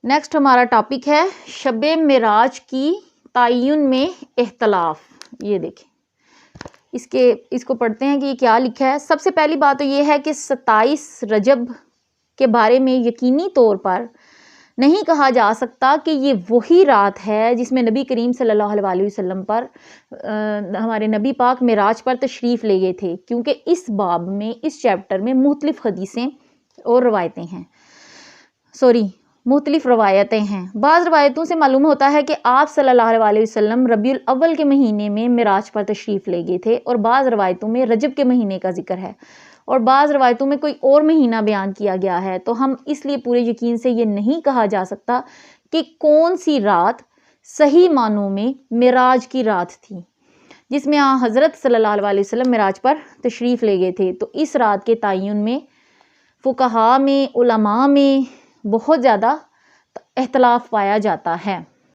Next ہمارا topic ہے شب معراج کی تعین میں اختلاف. یہ دیکھیں اس کو پڑھتے ہیں کہ یہ کیا لکھا ہے. سب سے پہلی بات تو یہ ہے کہ 27 رجب کے بارے میں یقینی طور پر نہیں کہا جا سکتا کہ یہ وہی رات ہے جس میں نبی کریم صلی اللہ علیہ وسلم پر ہمارے نبی پاک معراج پر تشریف لے گئے تھے، کیونکہ اس باب میں، اس چیپٹر میں مختلف حدیثیں اور روایتیں ہیں، مختلف روایتیں ہیں. بعض روایتوں سے معلوم ہوتا ہے کہ آپ صلی اللہ علیہ وسلم ربیع الاول کے مہینے میں معراج پر تشریف لے گئے تھے، اور بعض روایتوں میں رجب کے مہینے کا ذکر ہے، اور بعض روایتوں میں کوئی اور مہینہ بیان کیا گیا ہے. تو ہم اس لیے پورے یقین سے یہ نہیں کہا جا سکتا کہ کون سی رات صحیح معنوں میں معراج کی رات تھی جس میں حضرت صلی اللہ علیہ وسلم معراج پر تشریف لے گئے تھے. تو اس رات کے تعین میں فقہاء میں، علماء میں بہت زیادہ اختلاف پایا جاتا ہے.